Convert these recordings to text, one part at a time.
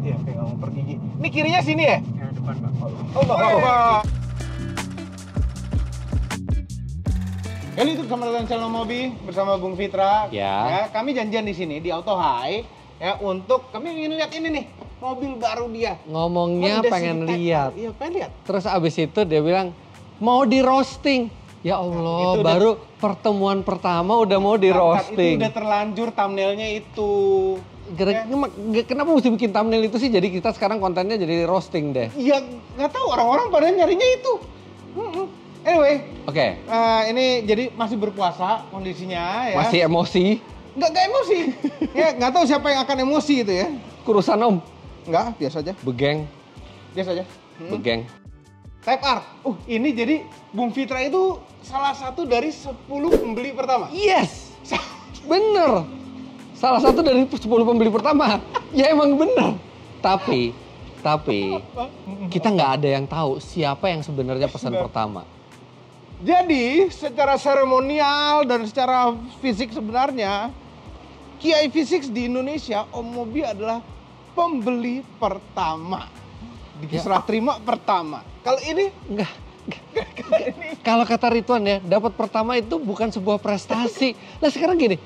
Iya, pegang pergigi. Ini kirinya sini ya? Ya, depan, Pak. Oh, Bapak. Halo YouTube, selamat datang di channel Mobi bersama Bung Fitra. Ya. Kami janjian di sini di Auto High ya untuk kami ingin lihat ini nih, mobil baru dia. Ngomongnya Honda pengen Civic Type R. lihat. Iya, pengen lihat. Terus abis itu dia bilang mau di roasting. Ya Allah, itu baru pertemuan pertama udah mau di Itu roasting. udah terlanjur thumbnailnya itu. Kenapa mesti bikin thumbnail itu sih? Jadi kita sekarang kontennya jadi roasting deh. Iya, nggak tahu orang-orang pada nyarinya itu. Anyway, Oke. Ini jadi masih berpuasa kondisinya ya. Masih emosi. Nggak emosi. Ya, nggak tahu siapa yang akan emosi itu ya. Kurusan om. Nggak, biasa aja. Begeng. Biasa aja. Begeng. Type R. Ini jadi Bung Fitra itu salah satu dari 10 pembeli pertama. Yes. Bener. Salah satu dari 10 pembeli pertama. Ya emang bener. Tapi kita nggak ada yang tahu siapa yang sebenarnya pesan pertama. Jadi secara seremonial dan secara fisik sebenarnya Kia EV6 di Indonesia Om Mobi adalah pembeli pertama. Diserah terima pertama. Kalau ini Enggak. Kalau kata Ridwan ya, dapat pertama itu bukan sebuah prestasi. Nah sekarang gini,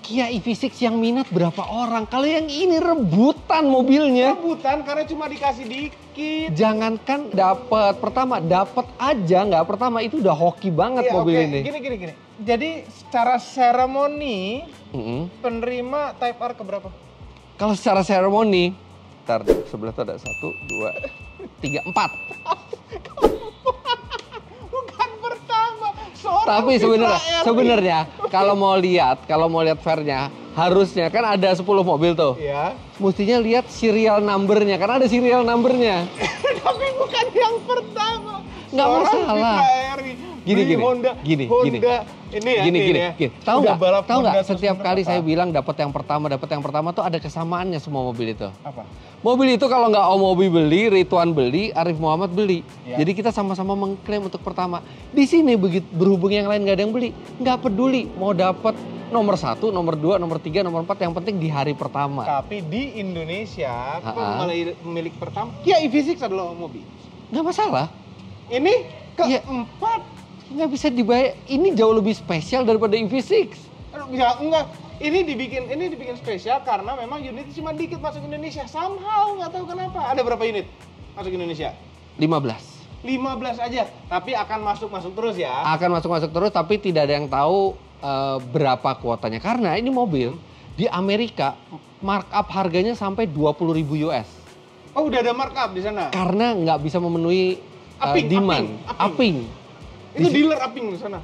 Kia EV6 yang minat berapa orang? Kalau yang ini rebutan mobilnya. rebutan karena cuma dikasih dikit. Jangankan dapat pertama, dapat aja nggak pertama itu udah hoki banget Iya, mobil oke. ini. Gini. Jadi secara seremoni Mm-mm. penerima Type R keberapa? Kalau secara seremoni, ntar sebelah tuh ada 1, 2, 3, 4. Bukan pertama. Seorang Tapi Fitra R. sebenarnya kalau mau lihat fairnya harusnya kan ada 10 mobil tuh. Iya. Mestinya lihat serial numbernya, karena ada serial numbernya. Tapi bukan yang pertama. Nggak Seorang masalah. Fitra R Gini, beli gini, Honda. gini. Ini ya. Gini. Tahu Udah balap nggak? Honda terus Setiap kali apa? saya bilang dapat yang pertama tuh ada kesamaannya semua mobil itu. Apa? Mobil itu kalau nggak Om Mobi beli, Ridwan beli, Arif Muhammad beli. Ya. Jadi kita sama-sama mengklaim untuk pertama. Di sini begitu berhubung yang lain nggak ada yang beli, nggak peduli mau dapat nomor 1, nomor 2, nomor 3, nomor 4, yang penting di hari pertama. Tapi di Indonesia Ha-ha. pemilik pertama Kia EV6 adalah Om Mobi. Nggak masalah, Ini Iya. keempat. nggak bisa dibayar. Ini jauh lebih spesial daripada EV6. Aduh, bisa enggak? Ini dibikin spesial karena memang unitnya cuma dikit masuk Indonesia. Somehow nggak tahu kenapa. Ada berapa unit masuk Indonesia? 15. 15 aja. Tapi akan masuk terus ya. Akan masuk terus, tapi tidak ada yang tahu berapa kuotanya. Karena ini mobil di Amerika markup harganya sampai 20.000 US. Oh, udah ada markup di sana. Karena nggak bisa memenuhi demand. Upping. Itu dealer upping di sana.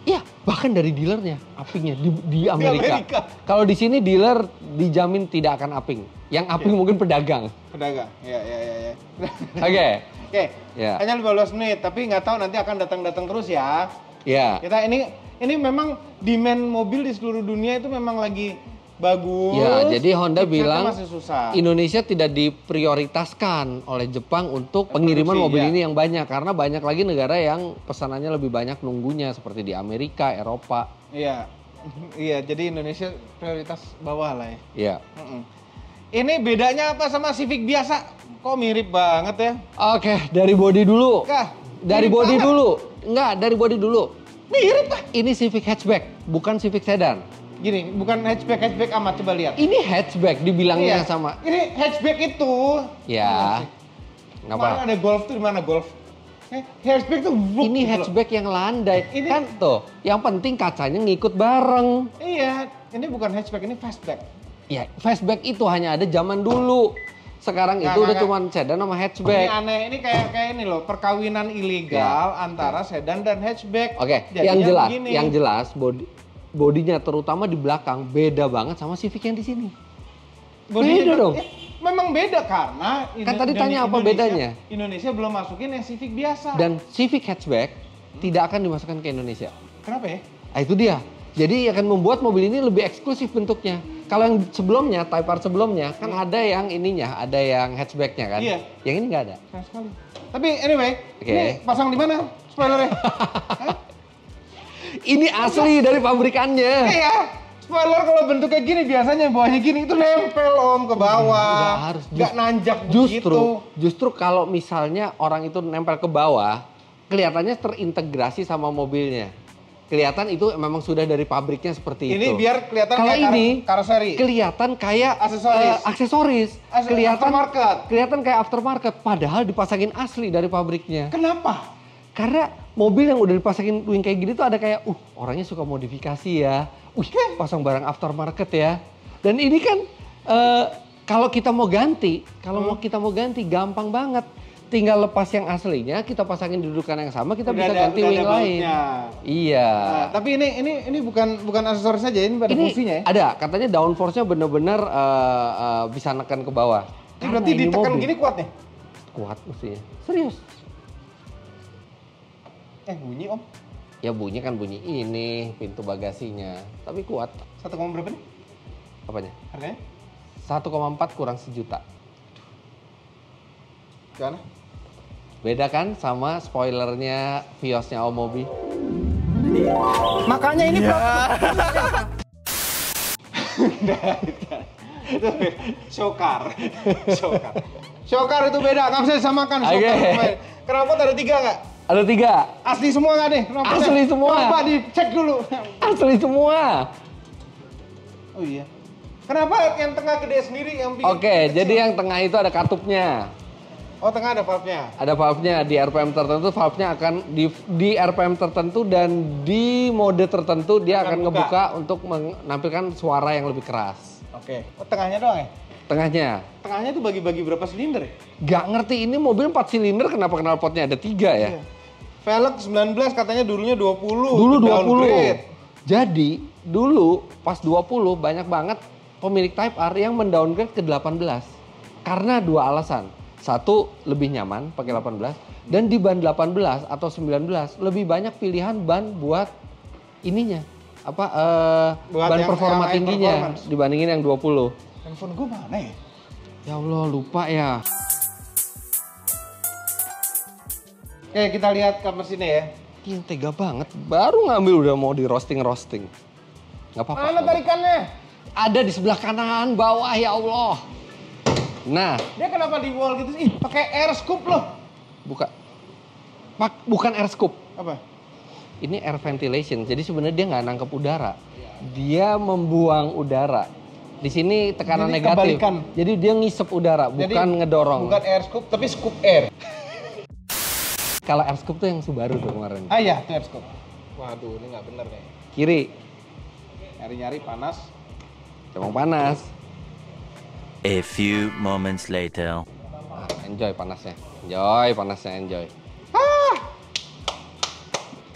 Iya, bahkan dari dealernya uppingnya di Amerika. Amerika. Kalau di sini dealer dijamin tidak akan upping. Yang upping mungkin pedagang. Pedagang. Ya. Oke. Oke. Ya. Hanya 15 menit, tapi nggak tahu nanti akan datang terus ya. Ya. Kita ini memang demand mobil di seluruh dunia itu memang lagi bagus. Ya, jadi Honda Chipsetnya bilang masih susah. Indonesia tidak diprioritaskan oleh Jepang untuk pengiriman Produksi, mobil ya. ini yang banyak. Karena banyak lagi negara yang pesanannya lebih banyak nunggunya. Seperti di Amerika, Eropa. Iya. Iya, jadi Indonesia prioritas bawah lah ya. Iya. Ini bedanya apa sama Civic biasa? Kok mirip banget ya? Oke, dari body dulu. Kah? Dari mirip body banget. dulu. Enggak, dari body dulu. Mirip lah. Ini Civic hatchback, bukan Civic sedan. Gini, bukan hatchback amat, coba lihat. Ini hatchback dibilangnya Iya. sama. Ini hatchback itu. Ya. Mana Ngapa? ada Golf tuh di mana Golf? Hatchback tuh Ini gitu loh. hatchback yang landai. Ini- Kan tuh, yang penting kacanya ngikut bareng. Iya, ini bukan hatchback, ini fastback. Ya, fastback itu hanya ada zaman dulu. Sekarang itu udah cuma sedan sama Ini hatchback. aneh, ini kayak ini loh, perkawinan ilegal antara sedan dan hatchback. Oke, Jadinya begini. yang jelas bodinya terutama di belakang beda banget sama Civic yang di sini. Bodinya Beda dong. Memang beda karena Kan tadi tanya apa bedanya? Indonesia belum masukin yang Civic biasa. Dan Civic hatchback tidak akan dimasukkan ke Indonesia. Kenapa ya? Nah, itu dia. Jadi akan membuat mobil ini lebih eksklusif bentuknya. Kalau yang sebelumnya, Type R sebelumnya, kan ada yang ininya, ada yang hatchbacknya kan. Iya. Yang ini nggak ada. Sayang sekali. Tapi anyway, Oke. ini pasang di mana spoilernya? Ini asli dari pabrikannya. Iya, Spoiler kalau bentuk kayak gini biasanya bawahnya gini itu nempel Om ke bawah. Nggak harus. Nggak nanjak begitu. Justru kalau misalnya orang itu nempel ke bawah, kelihatannya terintegrasi sama mobilnya. Kelihatan itu memang sudah dari pabriknya seperti itu. Ini biar kelihatan kalau kayak ini karoseri. Kelihatan kayak aksesoris. Kelihatan kayak aftermarket. Padahal dipasangin asli dari pabriknya. Kenapa? Karena mobil yang udah dipasangin wing kayak gini tuh ada kayak, orangnya suka modifikasi ya. Pasang barang aftermarket ya. Dan ini kan kalau kita mau ganti, gampang banget. Tinggal lepas yang aslinya, kita pasangin dudukan yang sama, kita bisa ganti wing lain. Iya. Nah, tapi ini bukan aksesoris saja, ini ada fungsinya ya? Ada, katanya downforce-nya bener-bener bisa neken ke bawah. Berarti ditekan gini kuat nih? Kuat mestinya. Serius. Bunyi Om. Ya bunyi kan bunyi ini, pintu bagasinya. Tapi kuat. 1, berapa nih? Apanya? Harganya? 1,4 kurang 1 juta. Gimana? Beda kan sama spoilernya Viosnya Om Mobi? Makanya ini itu Shokar. Shokar itu beda, nggak bisa disamakan. Okay. Knalpot ada 3 nggak? Ada 3. Asli semua nggak nih? Asli semua. Coba dicek dulu. Asli semua. Oh iya. Kenapa yang tengah gede sendiri yang bikin Oke, kecil? jadi yang tengah itu ada katupnya. Oh, tengah ada valve-nya. Ada valve-nya di RPM tertentu, valve-nya akan di RPM tertentu dan di mode tertentu dia akan ngebuka untuk menampilkan suara yang lebih keras. Oke. Oh, tengahnya doang ya? Tengahnya tuh bagi-bagi berapa silinder ya? Gak ngerti, ini mobil 4 silinder kenapa knalpotnya ada 3 ya? Iya. Velg 19 katanya dulunya 20. Dulu 20. Jadi dulu pas 20 banyak banget pemilik Type R yang mendowngrade ke 18. Karena 2 alasan. Satu, lebih nyaman pakai 18. Dan di ban 18 atau 19 lebih banyak pilihan ban buat ininya. Ban performa tingginya dibandingin yang 20. Handphone gue mana ya? Ya Allah, lupa ya. Oke, kita lihat ke mesinnya ya. Ini tega banget, baru ngambil udah mau di roasting. Gak apa-apa. Mana tarikannya? Ada di sebelah kanan bawah, ya Allah. Nah. Dia kenapa di wall gitu sih? Pakai air scoop loh. Bukan air scoop. Apa? Ini air ventilation, jadi sebenarnya dia nggak nangkep udara. Dia membuang udara. Di sini tekanan jadi negatif. Kebalikan. Jadi dia ngisep udara, bukan ngedorong. Bukan air scoop, tapi scoop air. Kalau air scoop tuh yang Subaru tuh kemarin. Ah iya, itu air scoop. Waduh, ini nggak bener nih. Kiri. Nyari-nyari panas. Emang panas. A few moments later. Enjoy panasnya. Enjoy.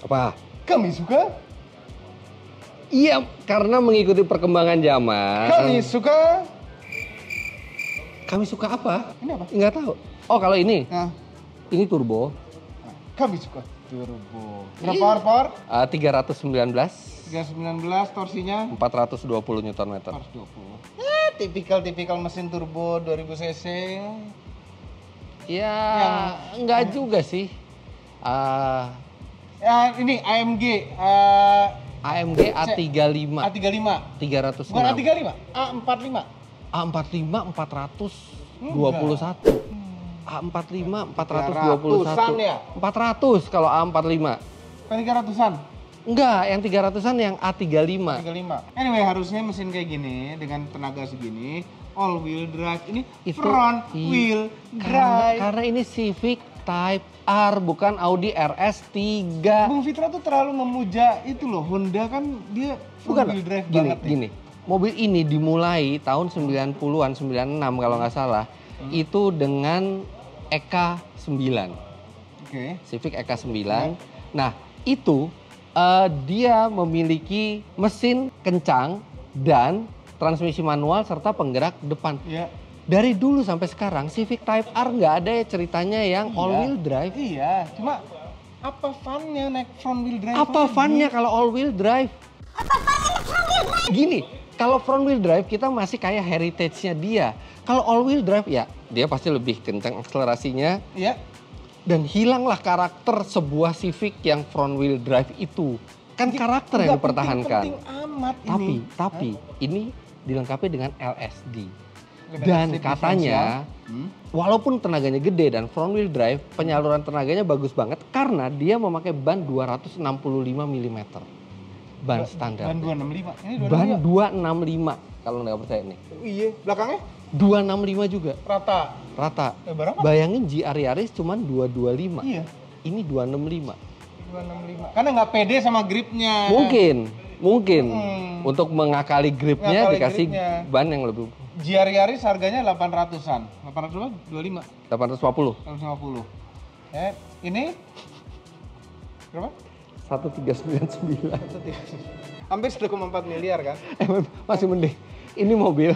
Apa? Kami suka. Iya, karena mengikuti perkembangan zaman. Kami suka apa? Ini apa? Nggak tahu. Oh, kalau ini. Nah. Ini turbo. Kami suka turbo. Berapa power? 319. 319, torsinya 420 Nm. 420. Tipikal mesin turbo 2000 cc. Ya, enggak juga sih. Ini AMG. AMG A35. A35. 306. Bukan A35, A45. A45 421. A45 421. Ya? 400 kalau A45. Kan 300-an? Enggak, yang 300-an yang A35. 35. Anyway, harusnya mesin kayak gini dengan tenaga segini, all wheel drive. Ini Itu, front wheel drive. Karena ini Civic Type R, bukan Audi RS3. Bung Fitra tuh terlalu memuja itu loh, Honda kan dia full wheel drive banget. Gini, mobil ini dimulai tahun 90-an, 96 kalau nggak salah. Itu dengan EK9. Oke. Civic EK9. Nah, itu dia memiliki mesin kencang dan transmisi manual serta penggerak depan. Iya. Dari dulu sampai sekarang Civic Type R nggak ada ya ceritanya yang all wheel drive. Iya, cuma apa funnya naik front wheel drive? Apa funnya kalau all wheel drive? Gini, kalau front wheel drive kita masih kayak heritage-nya dia. Kalau all wheel drive ya dia pasti lebih kencang akselerasinya. Iya. Dan hilanglah karakter sebuah Civic yang front wheel drive itu. Kan karakter yang dipertahankan. Penting amat Tapi ini dilengkapi dengan LSD. Dengan Dan listrik katanya, walaupun tenaganya gede dan front wheel drive, penyaluran tenaganya bagus banget karena dia memakai ban 265 mm. Ban standar. Ban 265. Ini 265. Ban 265 kalau nggak percaya nih. Oh, iya, belakangnya 265 juga. rata. Berapa? Bayangin GR Yaris cuman 225. Iya. Ini 265. 265. Karena nggak pede sama gripnya. Mungkin. Untuk mengakali gripnya Ngakali dikasih gripnya. ban yang lebih. GR Yaris harganya 800-an. 800 berapa? 25. 850. 150. Ini berapa? 1399. Hampir 1,4 miliar kan? Masih mending. Ini mobil,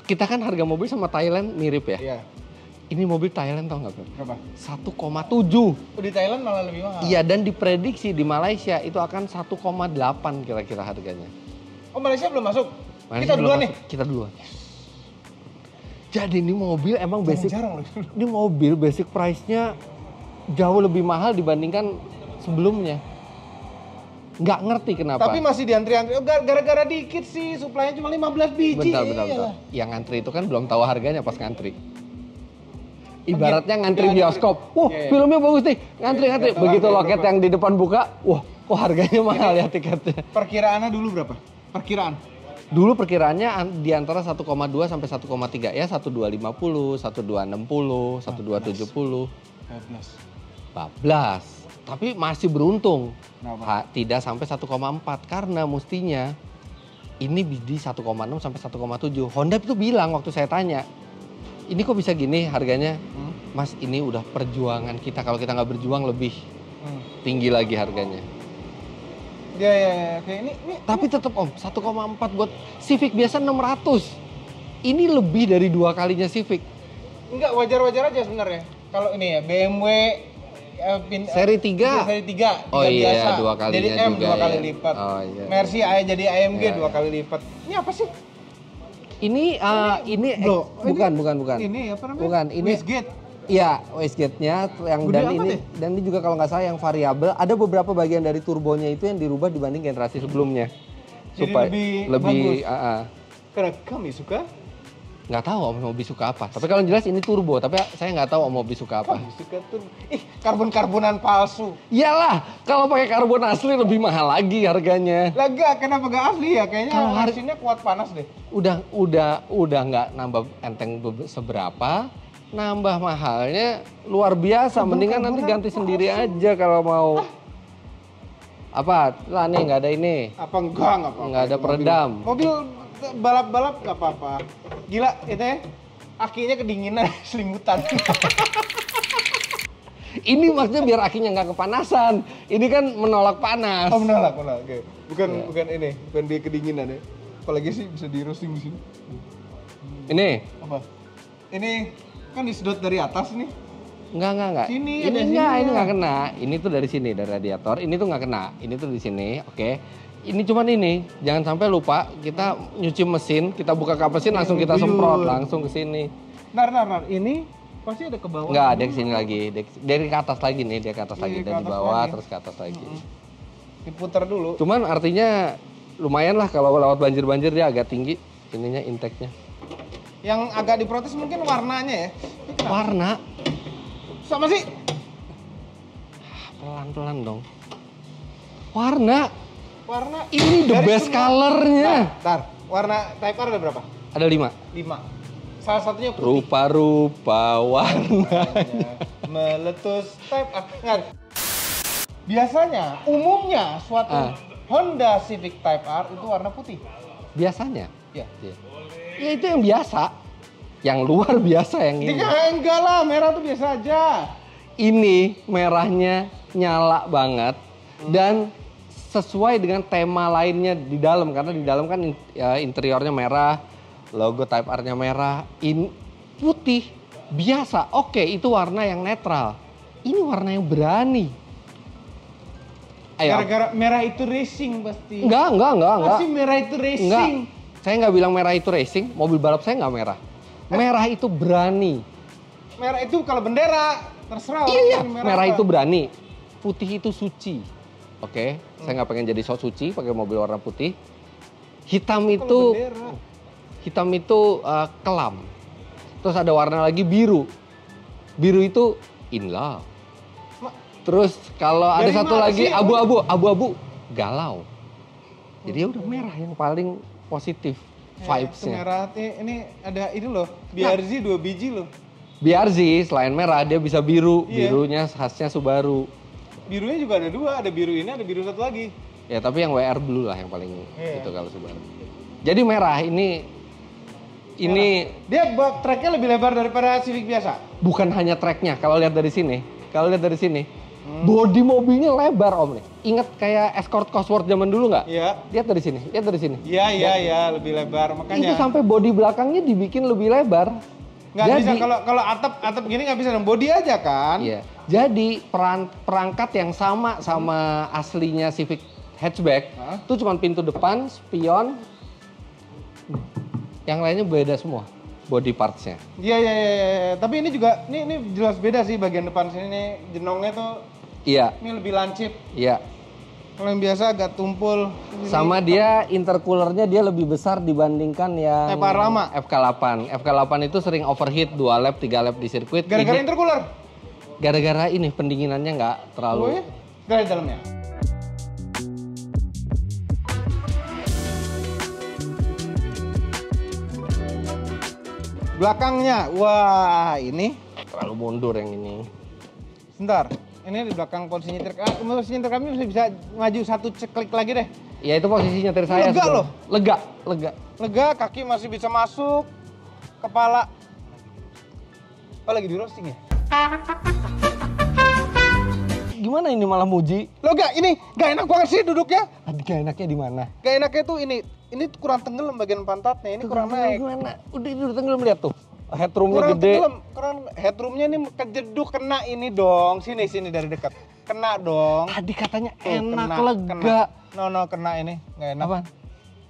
kita kan harga mobil sama Thailand mirip ya. Iya. Ini mobil Thailand tau nggak Bro? Berapa? 1,7. Di Thailand malah lebih mahal. Iya, dan diprediksi di Malaysia itu akan 1,8 kira-kira harganya. Oh, Malaysia belum masuk? Malaysia Kita belum duluan masuk. nih? Kita duluan. Jadi ini mobil emang basic. Jarang loh. Ini mobil basic price-nya jauh lebih mahal dibandingkan sebelumnya. Nggak ngerti kenapa. Tapi masih diantri-antri. Oh, gara-gara dikit sih, suplainya cuma 15 biji. Bentar. Yang ngantri itu kan belum tahu harganya pas ngantri. Ibaratnya ngantri bioskop. Wah, filmnya bagus nih. Ngantri. Begitu loket yang di depan buka, wah, kok harganya mahal ya tiketnya. Perkiraannya dulu berapa? Perkiraan? Dulu perkiraannya di antara 1,2 sampai 1,3 ya, 1250, 1260, 1270. 14. Tapi masih beruntung. Tidak sampai 1,4 karena mestinya ini di 1,6 sampai 1,7. Honda itu bilang waktu saya tanya, ini kok bisa gini harganya? Mas, ini udah perjuangan kita. Kalau kita nggak berjuang lebih tinggi lagi harganya. Ya. Kayak ini. Tapi tetap Om, 1,4 buat Civic biasa 600. Ini lebih dari 2 kalinya Civic. Enggak, wajar-wajar aja sebenarnya. Kalau ini ya, BMW Seri 3. Seri 3 Oh iya, biasa. 2 kalinya jadi M juga 2 kali ya. lipat. Oh iya. Mercy jadi AMG Iya, 2 kali lipat. Ini apa sih? Ini Bro, bukan. Ini apa namanya? Bukan, ini Wastegate. Iya, wastegate-nya yang Gede dan amat ini ya? dan ini juga kalau nggak salah yang variabel, ada beberapa bagian dari turbonya itu yang dirubah dibanding generasi sebelumnya. Jadi Supaya lebih bagus. Karena kami suka Nggak tahu Om Mobi suka apa. Tapi kalau jelas ini turbo, tapi saya nggak tahu Om Mobi suka apa. kami suka tuh. Karbon-karbonan palsu. Iyalah, kalau pakai karbon asli lebih mahal lagi harganya. Kenapa gak asli ya? Kayaknya Kalau mesinnya kuat panas deh. Udah nggak nambah enteng seberapa, nambah mahalnya luar biasa. Mendingan nanti ganti sendiri aja kalau mau. Apa? Lah nih nggak ada ini. Apa enggak apa-apa. Nggak ada peredam. Mobil balap-balap nggak apa-apa. Gila, itu ya. Akinya kedinginan, selimutan. Ini maksudnya biar akinya nggak kepanasan. Ini kan menolak panas. Oh, menolak. Oke. Bukan ini, bukan dia kedinginan ya. Apalagi sih bisa di roasting di sini. Ini? Apa? Ini kan disedot dari atas nih. Enggak. Sini, Ini ada enggak, sini ini ya. nggak kena. Ini tuh dari sini, dari radiator. Ini tuh nggak kena. Ini tuh di sini, oke. Ini cuman ini, jangan sampai lupa kita nyuci mesin, kita buka kap mesin langsung kita semprot langsung ke sini. Nar. Ini pasti ada ke bawah. Enggak, ada ke sini lagi. Dari ke atas lagi nih, dia ke atas lagi. Iya, ke Dari atas bawah lagi. terus ke atas lagi. Diputar dulu. Cuman artinya lumayan lah kalau lewat banjir-banjir dia agak tinggi ininya intake-nya. Yang agak diprotes mungkin warnanya ya. Warna Sama sih. pelan-pelan dong. Warna ini the dari best semua. color-nya. Ntar, warna Type R ada berapa? Ada 5. 5. Salah satunya putih. Rupa-rupa warna. Meletus Type R. Nggak. Biasanya, umumnya suatu Honda Civic Type R itu warna putih. Biasanya. Ya. Ya itu yang biasa. Yang luar biasa yang ini. Enggak lah, merah tuh biasa aja. Ini merahnya nyala banget dan sesuai dengan tema lainnya di dalam karena di dalam kan ya, interiornya merah, logo Type R-nya merah, putih biasa. Oke, itu warna yang netral. Ini warna yang berani. Ayo. Gara-gara merah itu racing pasti. Enggak. Pasti merah itu racing. Enggak. Saya nggak bilang merah itu racing, mobil balap saya nggak merah. Merah itu berani. Merah itu kalau bendera terserah. Iya, orang merah apa. itu berani. Putih itu suci. Oke, saya nggak pengen jadi sok suci pakai mobil warna putih. Hitam Kalau itu bendera. kelam. Terus ada warna lagi biru. Biru itu in love. Terus kalau ada Dari satu mana lagi sih? abu-abu galau. Jadi ya udah merah yang paling positif Itu vibes-nya. merah ini ada ini loh, BRZ 2 biji loh. BRZ selain merah dia bisa biru. Iya. Birunya khasnya Subaru. Birunya juga ada 2, ada biru ini, ada biru satu lagi. Ya tapi yang WR Blue lah yang paling Iya. itu kalau Subaru. Jadi merah ini Dia treknya lebih lebar daripada Civic biasa. bukan hanya treknya. Kalau lihat dari sini, bodi mobilnya lebar om nih. Ingat kayak Escort Cosworth zaman dulu nggak? Iya. Lihat dari sini, Iya, lebih lebar. Makanya Itu sampai bodi belakangnya dibikin lebih lebar. nggak bisa Jadi- kalau atap gini nggak bisa dong, body aja kan. Iya. Jadi perangkat yang sama aslinya Civic hatchback, Hah? itu cuma pintu depan, spion, yang lainnya beda semua body parts-nya. Iya. Tapi ini juga ini jelas beda sih bagian depan sini nih, jenongnya tuh Iya, ini lebih lancip. iya. Kalau yang biasa agak tumpul. Ini Sama dia intercoolernya dia lebih besar dibandingkan yang FR lama. FK8. FK8 itu sering overheat 2 lap, 3 lap di sirkuit. gara-gara Ini intercooler. gara-gara ini pendinginannya nggak Oh terlalu. ya? Dari dalamnya. Belakangnya, wah ini. Terlalu mundur yang ini. Sebentar, ini di belakang posisi nyetir. Posisi nyetir kami bisa maju satu klik lagi deh. Ya itu posisi nyetir saya. Lega sebelum. loh. Lega. Lega, kaki masih bisa masuk, kepala. Oh lagi di roasting ya? Gimana ini malah muji? Lo ini gak enak banget sih duduknya. Tadi gak enaknya di mana? Gak enaknya tuh ini kurang tenggelam bagian pantatnya, ini kurang naik. Gimana? Udah tenggelam lihat tuh. Headroomnya Kurang gede. tenggelam, kurang headroomnya ini kejeduk kena ini dong. Sini dari dekat. Kena dong. Tadi katanya Tuh, enak, kena, lega. No, kena ini, nggak enak. Apa?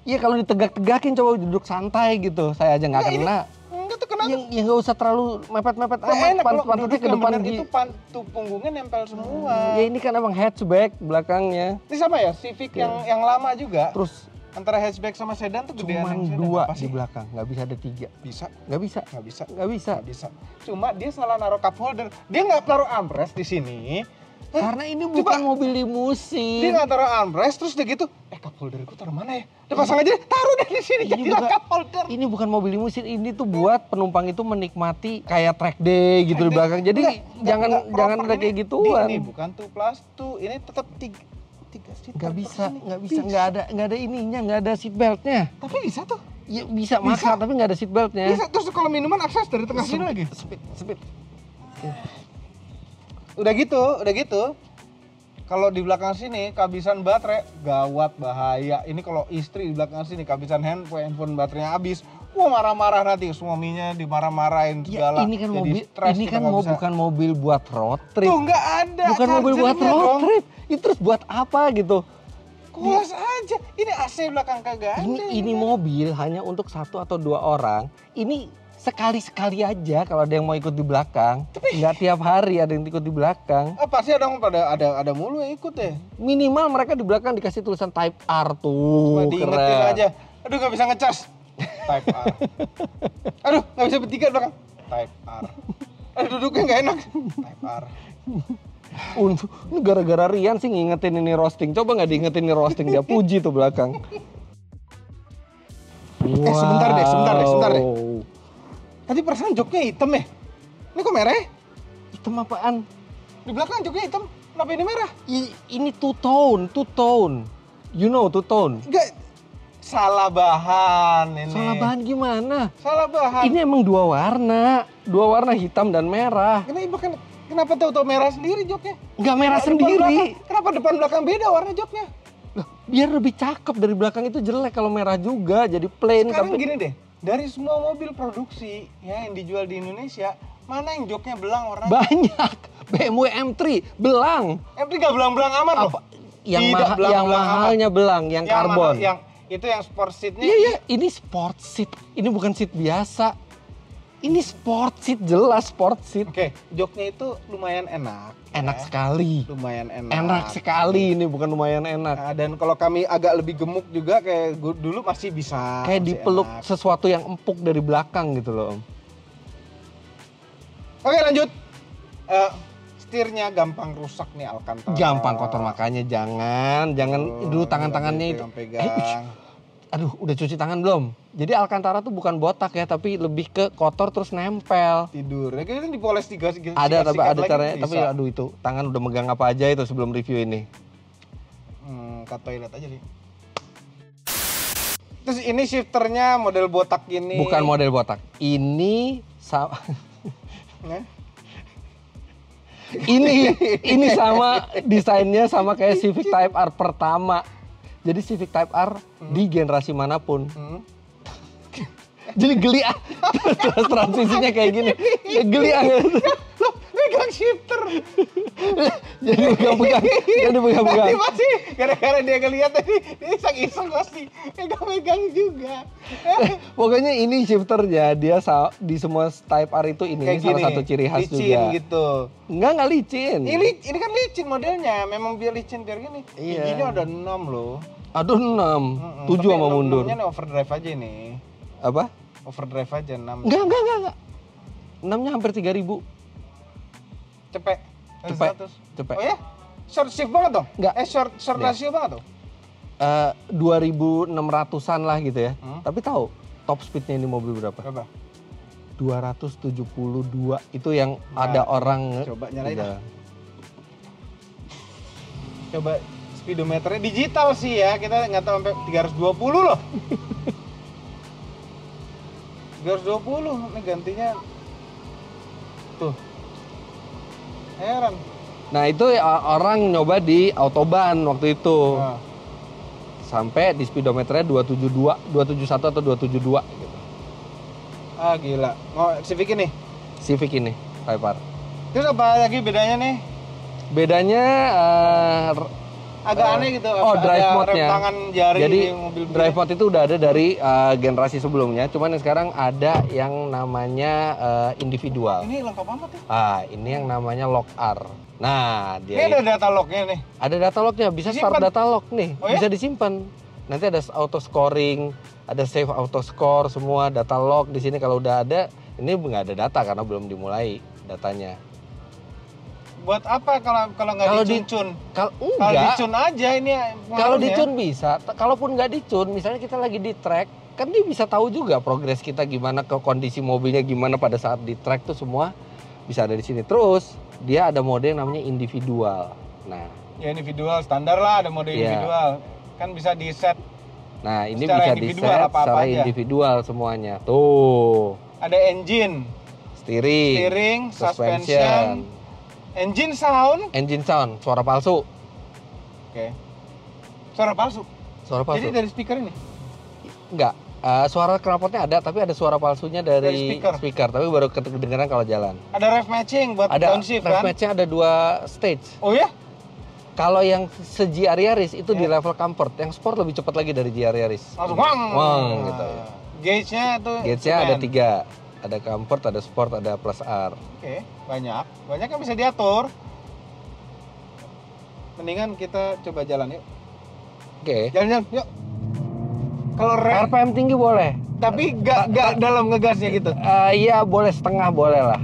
Iya kalau ditegak-tegakin coba duduk santai gitu. Saya aja nggak Nggak, ini kena. Enggak tuh kena. Yang nggak usah terlalu mepet-mepet Nggak amat. enak kalau Pantatnya duduk ke yang depan bener itu tuh punggungnya nempel semua. Ya ini kan emang hatchback belakangnya. Ini sama ya, Civic yang lama juga. Terus Antara hatchback sama sedan tuh gedean cuman yang sedan. 2 Apa di sih? belakang, nggak bisa ada 3. Bisa, Nggak bisa. nggak bisa. Nggak bisa. Nggak bisa. Cuma dia salah naruh cup holder. Dia nggak taruh armrest di sini. Karena ini Coba. bukan mobil Dia limusin. nggak taruh armrest terus udah gitu. Cup holderku taruh mana ya? Udah pasang aja deh. Taruh deh di sini. Ini Jadilah bukan- cup holder. Ini bukan mobil limusin, ini tuh buat penumpang itu menikmati kayak track day gitu di belakang. Jadi jangan ada kayak gituan. Ini bukan 2 plus 2. Ini tetap 3 seat. Nggak bisa, nggak ada ininya, nggak ada seat beltnya. Tapi bisa tuh. Ya bisa maksa tapi nggak ada seat beltnya. Bisa. Terus kalau minuman akses dari tengah sini lagi. Speed. Udah gitu. Kalau di belakang sini kehabisan baterai gawat bahaya. Ini kalau istri di belakang sini kehabisan handphone baterainya habis. Wah marah-marah nanti suaminya dimarah-marahin Ya, segala. ini kan Jadi mobil, stres ini kita kan nggak bisa. bukan mobil buat road trip. Tuh nggak ada. Bukan mobil buat chargernya road dong. trip. Itu terus buat apa gitu? Kulas aja. Ini AC belakang kagak ada. Ini mobil hanya untuk 1 atau 2 orang. Ini sekali-sekali aja kalau ada yang mau ikut di belakang. Nggak tiap hari ada yang ikut di belakang. Pasti ada mulu yang ikut ya. Minimal mereka di belakang dikasih tulisan Type R Cuma tuh. diingetin Keren. aja. Aduh nggak bisa ngecas. Type R. Aduh nggak bisa bertiga di belakang. Type R. Aduh duduknya nggak enak. Type R. Untuk ini gara-gara Rian sih ngingetin ini roasting. Coba nggak diingetin ini roasting, dia puji tuh belakang. Sebentar deh. Wow. Tadi perasaan joknya hitam ya? Ini kok merah ya? Hitam apaan? Di belakang joknya hitam. Kenapa ini merah? Ini two tone. You know two tone. Enggak. Salah bahan ini. Salah bahan gimana? Salah bahan. Ini emang 2 warna. 2 warna hitam dan merah. Kenapa tahu merah sendiri joknya? Nggak merah Depan sendiri. belakang. Kenapa depan belakang beda warna joknya? Loh, biar lebih cakep dari belakang itu jelek kalau merah juga. Jadi plain. Sekarang tapi gini deh. Dari semua mobil produksi ya, yang dijual di Indonesia, mana yang joknya belang warnanya? banyak. BMW M3 belang. M3 nggak belang-belang amat loh. Apa? Yang, Tidak belang-belang mahalnya belang, yang karbon. Yang itu yang sport seatnya. Iya, ini sport seat. Ini bukan seat biasa. Ini sport seat, jelas sport seat. Oke, joknya itu lumayan enak. Enak ya. sekali. Lumayan enak. Enak sekali ini, bukan lumayan enak. Nah, dan kalau kami agak lebih gemuk juga kayak dulu masih bisa. Kayak masih dipeluk enak. sesuatu yang empuk dari belakang gitu loh, Om. Oke, lanjut. Setirnya gampang rusak nih Alcantara. Gampang kotor, makanya jangan dulu tangan-tangannya itu. Pegang. Aduh, udah cuci tangan belum? Jadi Alcantara tuh bukan botak ya, tapi lebih ke kotor terus nempel. Tidur. Ya kan dipoles tiga Ada lagi caranya, bisa. tapi aduh itu tangan udah megang apa aja itu sebelum review ini. Ke toilet aja nih. Terus ini shifternya model botak gini. Bukan model botak. Ini Ya? ini sama desainnya sama kayak Civic Type R pertama. Jadi Civic Type R di generasi manapun. Jadi geli terus transisinya kayak gini. Ya, geli Loh, megang shifter. Jadi pegang-pegang. Masih gara-gara dia ngeliat tadi, dia iseng-iseng pasti megang-megang juga. Pokoknya ini shifternya dia di semua Type R itu ini salah satu ciri khas licin juga. Gitu. Enggak licin. Ini kan licin modelnya, memang biar licin biar gini. Iya. Giginya ada 6 loh. Aduh 6, 7 sama mundur. Ini overdrive aja nih. Apa? Overdrive aja 6. Enggak. 6-nya hampir 3.000. Cepet. Cepet. Oh ya? Short shift banget dong? Enggak. Short rasio banget tuh? 2.600-an lah gitu ya. Tapi tahu top speednya ini mobil berapa? Berapa? 272 itu yang ada orang coba nyalain dah. Coba speedometernya digital sih ya, kita nggak tahu sampai 320 loh. 320, ini gantinya tuh. Heran. Nah itu orang nyoba di Autobahn waktu itu. Nah. Sampai di speedometernya 271 atau 272 gitu. Ah gila. Oh, Civic ini? Civic ini, Type R. Terus apa lagi bedanya nih? Bedanya Agak aneh gitu. drive ada mode-nya. rem tangan jari Jadi di mobil drive mode itu udah ada dari generasi sebelumnya, cuman yang sekarang ada yang namanya individual. Ini lengkap amat ya. Ini yang namanya lock R. Nah, Ini ada data lognya nih. ada data locknya, bisa Disimpan? start data lock nih, Oh, ya? bisa disimpan. Nanti ada auto scoring, ada save auto score, semua data log di sini kalau udah ada. Ini nggak ada data karena belum dimulai datanya. Buat apa kalau nggak Kalau dicun-cun? Kalau Kalau enggak, dicun aja ini. kalau pengaruhnya. dicun bisa. Kalaupun nggak dicun, misalnya kita lagi di track, kan dia bisa tahu juga progres kita gimana, ke kondisi mobilnya gimana pada saat di track tuh semua bisa ada di sini. Terus dia ada mode yang namanya individual. Nah, Ya individual standar lah, ada mode Iya. individual. Kan bisa di set. nah ini Secara bisa individual, di-set apa-apa secara aja. individual semuanya. Tuh, Ada engine, steering, suspension, engine sound. engine sound, suara palsu. Oke. Suara palsu. Suara palsu. Jadi dari speaker ini. Enggak. Suara knalpotnya ada, tapi ada suara palsunya dari Dari speaker. tapi baru kedengeran kalau jalan. Ada rev matching buat Ada downshift rev kan? match-nya ada 2 stage. Oh ya? Kalau yang se-GR Yaris itu di Ya. level comfort, yang sport lebih cepat lagi dari GR Yaris. Langsung wang. Wang gitu. Gauge-nya tuh. Gauge-nya ada semen. 3. Ada comfort, ada sport, ada plus R. Oke, banyak. Banyak yang bisa diatur. Mendingan kita coba jalan yuk. Oke. Jalan-jalan, yuk. Kalau rem, RPM tinggi boleh. tapi gak dalam ngegasnya gitu. Iya, boleh setengah boleh lah.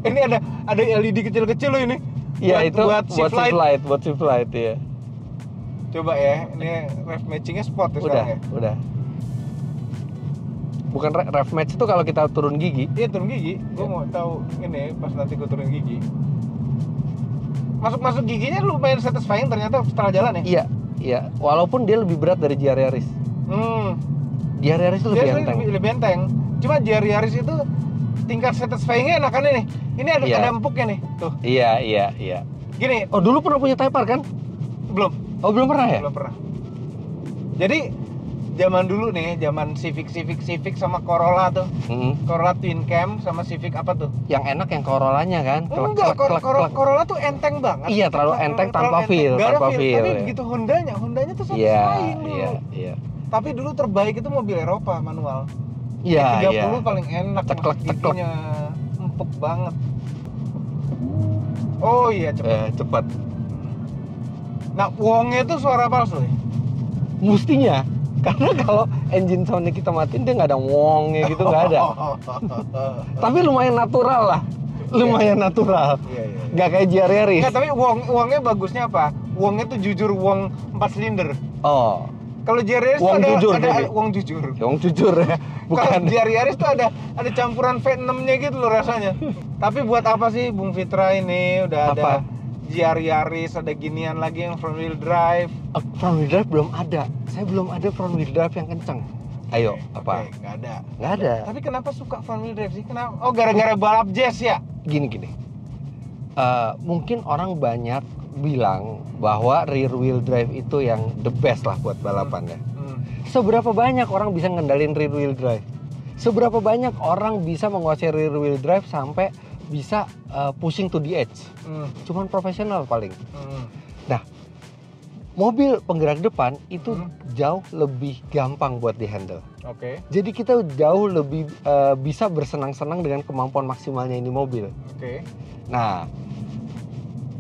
Ini ada LED kecil-kecil loh ini. Iya, itu buat shift light. buat shift light ya. Coba ya, ini rev matchingnya sport ya sekarang ya. Udah. Bukan rev match itu kalau kita turun gigi. Iya turun gigi, gue mau tahu ini pas nanti gue turun gigi. Masuk giginya lumayan satisfying ternyata setelah jalan ya. Iya. Walaupun dia lebih berat dari GR Yaris. GR Yaris itu lebih Dia enteng. lebih enteng. Cuma GR Yaris itu tingkat satisfyingnya enakannya nih. Ini ada Iya. empuknya nih, tuh. Iya. Gini, Oh, dulu pernah punya Type R kan? belum Oh, belum pernah ya? pernah. Jadi zaman dulu nih, zaman Civic sama Corolla tuh. Corolla Twin Cam sama Civic apa tuh? Yang enak yang Corollanya kan? Enggak, Corolla tuh enteng banget. Iya, terlalu enteng tanpa feel, Gak ada tanpa feel, Tapi ya. begitu Hondanya tuh Iya, satisfying dulu. iya. Tapi dulu terbaik itu mobil Eropa manual. Iya, 30 paling enak. Ceklek, Mas. ceklek. Giginya empuk banget. Oh iya cepat. Cepat. Nah, wongnya itu suara palsu ya? Mestinya. Karena kalau engine soundnya kita matiin, dia nggak ada wongnya gitu, nggak ada. Tapi lumayan natural lah. Lumayan natural. Iya. Nggak kayak GR Yaris. Enggak, tapi wongnya bagusnya apa? Wongnya tuh jujur wong 4 silinder. Oh, Kalau GR Yaris tuh Wong ada, jujur, ada Baby. wong jujur. yang jujur ya. Kalau Bukan. GR Yaris tuh ada campuran V6-nya gitu loh rasanya. Tapi buat apa sih Bung Fitra ini udah Apa? ada GR Yaris, ada ginian lagi yang front wheel drive. Front wheel drive belum ada. Saya belum ada front wheel drive yang kencang. Ayo, apa? Oke, nggak ada. Nggak ada. Tapi kenapa suka front wheel drive sih? Kenapa? Oh, gara-gara balap jazz ya? Gini. Mungkin orang banyak bilang bahwa rear wheel drive itu yang the best lah buat balapan ya. Seberapa banyak orang bisa ngendalin rear wheel drive? Seberapa banyak orang bisa menguasai rear wheel drive sampai bisa pushing to the edge? Cuman profesional paling. Nah, mobil penggerak depan itu jauh lebih gampang buat dihandle. Oke. Jadi kita jauh lebih bisa bersenang-senang dengan kemampuan maksimalnya ini mobil. Oke. Nah,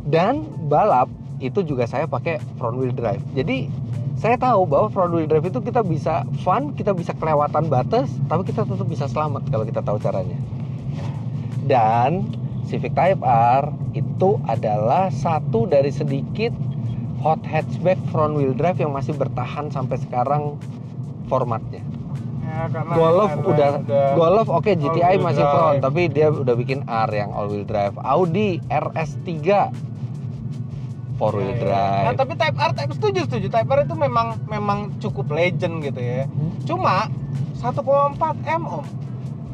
dan balap itu juga saya pakai front wheel drive. Jadi saya tahu bahwa front wheel drive itu kita bisa fun, kita bisa kelewatan batas, tapi kita tetap bisa selamat kalau kita tahu caranya. Dan Civic Type R itu adalah satu dari sedikit hot hatchback front wheel drive yang masih bertahan sampai sekarang formatnya. Ya, Golf oke, GTI all-wheel masih drive. front, tapi dia udah bikin R yang all wheel drive. Audi RS3 four wheel drive. Nah, tapi Type R, setuju. Type R itu memang cukup legend gitu ya. Cuma 1,4 M om.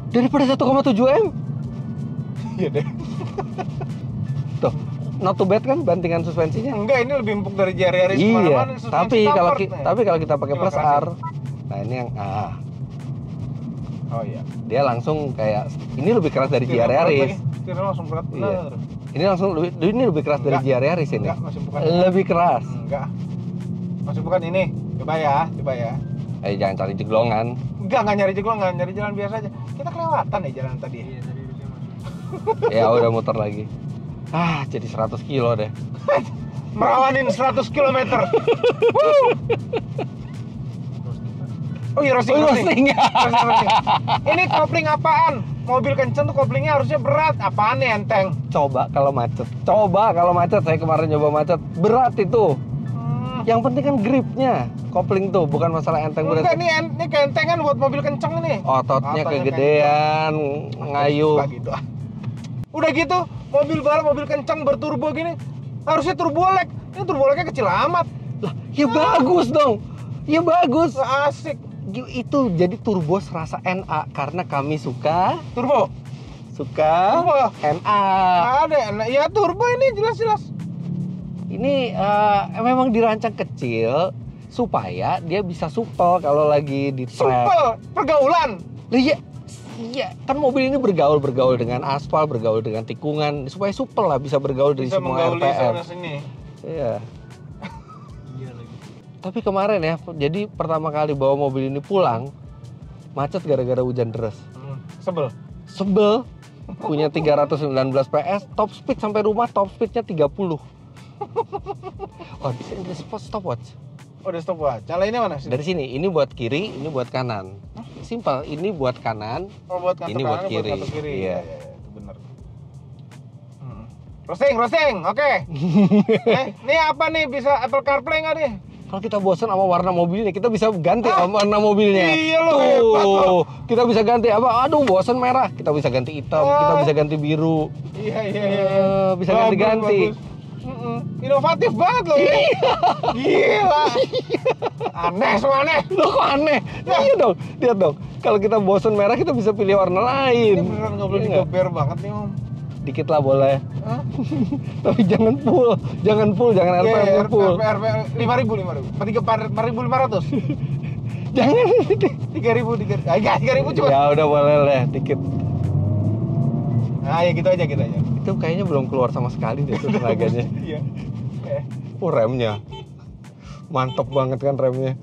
Daripada 1,7 M. Iya deh. Tuh, not too bad kan bantingan suspensinya? Enggak, ini lebih empuk dari GR Yaris. Iya, Kemana-mana suspensi tapi kalau kita pakai Terima plus kasih. R, nah ini yang Oh iya. dia langsung kayak ini lebih keras dari GR Yaris. Setirnya langsung berat Iya. benar. Ini lebih keras dari Enggak. GR Yaris ini. Enggak, masih bukan. Lebih keras. Enggak. Masih bukan ini. Coba ya. Jangan cari jeglongan. Enggak nyari jeglongan, nyari jalan biasa aja. Kita kelewatan ya jalan tadi. Iya, tadi Ya udah muter lagi. Jadi 100 kilo deh. merawanin 100 km. Oh iya, roasting. Roasting. Ini kopling apaan? Mobil kenceng tuh koplingnya harusnya berat. Apaan nih enteng? Coba kalau macet. Saya kemarin nyoba macet. Berat itu. Yang penting kan gripnya. Kopling tuh bukan masalah enteng berat. Enggak, ini kentengan buat mobil kenceng nih. Ototnya Apanya kegedean, ngayuh. Suka gitu. Udah gitu, mobil balap, mobil kenceng berturbo gini, harusnya turbo lag. Ini turbo lagnya kecil amat. Lah, ya bagus dong. Ya bagus. Nggak asik. Itu jadi turbo serasa NA karena kami suka Turbo. Turbo. NA. Ada, ya turbo ini jelas-jelas. Ini memang dirancang kecil supaya dia bisa supel kalau lagi di track. Supel, pergaulan. Iya, kan mobil ini bergaul dengan aspal, bergaul dengan tikungan, supaya supel lah, bisa bergaul dari Bisa semua menggauli RPM. sana sini. Iya. Tapi kemarin ya, jadi pertama kali bawa mobil ini pulang, macet gara-gara hujan deras. Sebel. Sebel, punya 319 PS, top speed sampai rumah top speednya 30. Oh, ini stopwatch. Oh, udah stopwatch. Nyalainnya mana sih? Dari sini, ini buat kiri, ini buat kanan. Simpel, ini buat kanan, Oh, buat kantor ini buat kanan, kiri. kantor kiri. Iya. Itu bener. Roasting, oke. Ini apa nih, bisa Apple CarPlay nggak nih? Kalau kita bosan sama warna mobilnya, kita bisa ganti sama warna mobilnya. Iya loh, hebat loh. Tuh, kita bisa ganti apa? Aduh, bosan merah, kita bisa ganti hitam, kita bisa ganti biru. Iya. Bisa ganti-ganti. Bagus. Inovatif banget loh ini. Gila. Aneh semua aneh. Loh, kok aneh? Iya dong, lihat dong. Kalau kita bosan merah, kita bisa pilih warna lain. Ini beneran nggak boleh Iya nggak? digeber banget nih om. Dikit lah boleh. Hah? Tapi jangan full, jangan RPM full. RP 4.500. Jangan. 3.000. Enggak, 3.000 cuma. Ya udah boleh deh, dikit. Nah, ya gitu aja. Itu kayaknya belum keluar sama sekali deh tuh tenaganya. Iya. Remnya. Mantap banget kan remnya.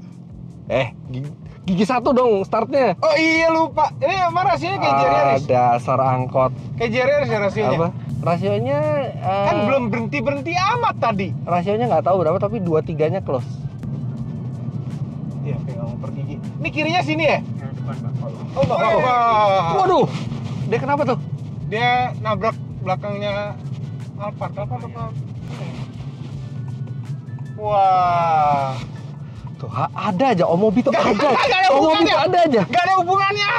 Gigi 1 dong startnya. Oh iya lupa. Ini emang rasionya kayak Jerry Harris. Dasar angkot. Kayak Jerry Harris ya rasionya. Apa? Rasionya Kan belum berhenti amat tadi. Rasionya nggak tahu berapa tapi 2-3-nya close. Iya, kayak ngomong per gigi. Ini kirinya sini ya? Depan, Pak. Oh, wah. Waduh. Dia kenapa tuh? Dia nabrak belakangnya Alphard apa? Wah. Tuh ada aja Omobi tuh ada. Nggak ada Omobi hubungannya. tuh ada aja. Gak ada hubungannya.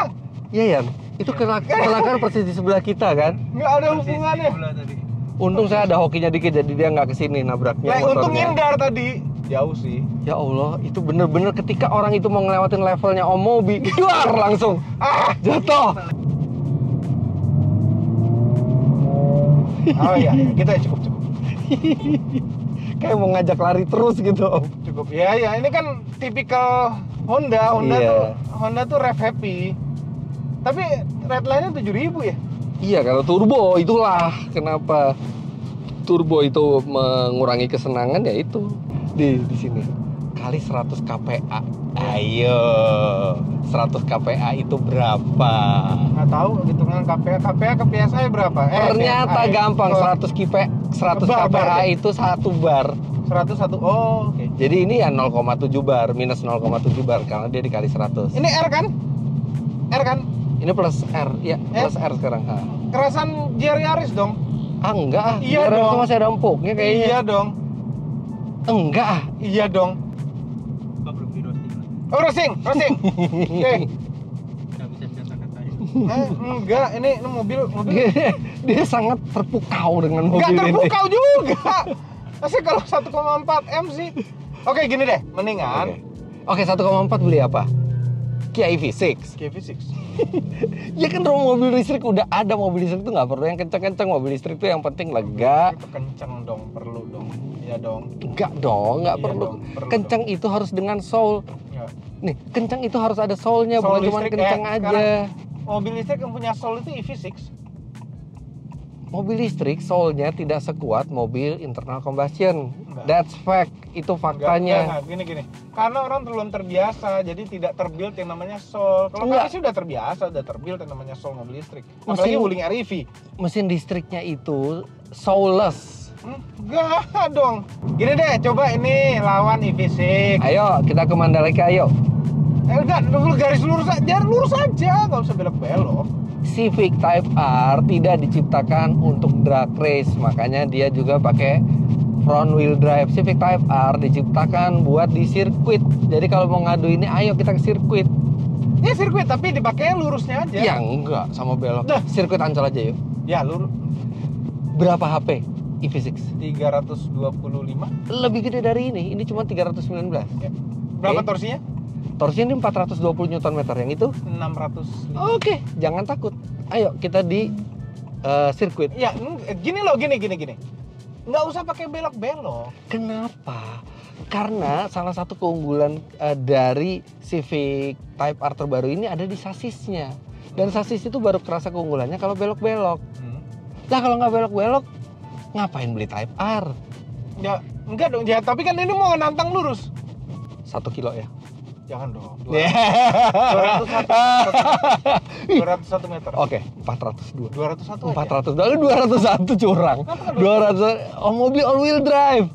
Iya Yan. Itu kecelakaan persis di sebelah kita kan. Gak ada hubungannya. Bola tadi. Untung saya ada hokinya dikit jadi dia nggak kesini nabraknya Untung motornya. ngindar tadi. Jauh sih. Ya Allah, itu bener-bener ketika orang itu mau ngelewatin levelnya Omobi, duar langsung jatuh. Oh iya, kita cukup. Kayak mau ngajak lari terus gitu. Cukup. Ya, ini kan tipikal Honda Iya. tuh rev happy. Tapi redline-nya 7.000 ya? Iya, kalau turbo itulah kenapa turbo itu mengurangi kesenangan ya itu di sini kali 100 kPa. Ayo, 100 kPa itu berapa? Nggak tahu hitungan KPA ke PSI berapa? Ternyata PSI. gampang, 100 Bar kPa ya? itu 1 bar. 101. Oh, oke. Jadi ini ya 0,7 bar, minus 0,7 bar karena dia dikali 100. Ini R kan? R kan? Ini plus R, ya plus R sekarang. Ha. Kerasan Jerry Harris dong? Ah enggak ah, Iya Jerry dong. itu masih ada empuknya kayaknya. Iya dong. Enggak ah. Iya dong. Pak belum di roasting lagi. Oh, roasting. Oke. Nggak bisa kata-katain. Enggak, ini mobil Dia sangat terpukau dengan enggak mobil ini. terpukau juga. Masih kalau 1,4 M sih. Oke, gini deh, mendingan Oke, 1,4 beli apa? Kia EV6. KV6. Ya kan mobil listrik udah ada, mobil listrik tuh nggak perlu yang kencang-kencang, mobil listrik tuh yang penting lega. Itu kenceng dong, perlu dong. Iya dong. Enggak dong, nggak Iya perlu. dong, perlu Kencang itu harus dengan soul. Ya. Nih, kencang itu harus ada soulnya, Soul bukan cuma listrik, kencang aja. sekarang mobil listrik yang punya soul itu EV6. Mobil listrik soulnya tidak sekuat mobil internal combustion. Enggak. That's fact, itu faktanya. Enggak. Gini. Karena orang belum terbiasa, jadi tidak terbuild yang namanya soul. Kalau Enggak. kami sih udah terbiasa, udah terbuild yang namanya soul mobil listrik. Apalagi wuling REV. Mesin listriknya itu soulless. Enggak dong. Gini deh, coba ini lawan EV6. Ayo, kita ke Mandalika, ayo. Enggak, garis lurus aja, nggak usah belok-belok. Civic Type R tidak diciptakan untuk drag race, makanya dia juga pakai front wheel drive. Civic Type R diciptakan buat di sirkuit. Jadi kalau mau ngadu ini, ayo kita ke sirkuit. Ya sirkuit, tapi dipakai lurusnya aja. Ya enggak, sama belok. Dah. Sirkuit Ancol aja yuk. Ya lurus. Berapa HP EV6? 325. Lebih gede dari ini cuma 319. Ya. Berapa Oke. torsinya? Torsinya ini 420 Nm, yang itu 600. oke, jangan takut. Ayo kita di sirkuit. Ya, gini loh, gini. Nggak usah pakai belok-belok. Kenapa? Karena salah satu keunggulan dari Civic Type R terbaru ini ada di sasisnya. Dan sasis itu baru kerasa keunggulannya kalau belok-belok. Lah kalau nggak belok-belok, ngapain beli Type R? Ya, enggak dong. Ya, tapi kan ini mau nantang lurus. 1 kilo ya? Jangan dong. 201 201 meter. Oke, 402. 201 aja. 400, lalu 201 curang. 200, mobil all wheel drive.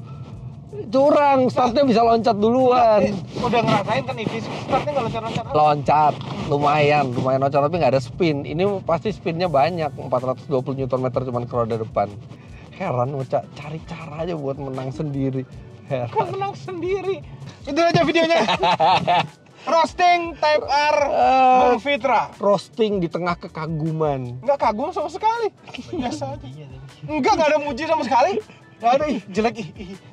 Curang, startnya bisa loncat duluan. Udah ngerasain kan EV startnya nggak loncat-loncat. Loncat, lumayan loncat tapi nggak ada spin. Ini pasti spinnya banyak, 420 Nm cuman ke roda depan. Heran, cari cara aja buat menang sendiri. Kan Heran. menang sendiri. Itu aja videonya. Roasting Type R Bung Fitra. Roasting di tengah kekaguman. Nggak kagum sama sekali. Biasa aja. Nggak ada muji sama sekali. Nggak ada, jelek.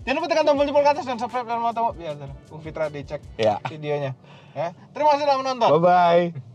Jangan lupa tekan tombol jempol ke atas dan subscribe dan mau tahu. Biar Bung Fitra dicek Ya. videonya. Ya. Terima kasih sudah menonton. Bye-bye.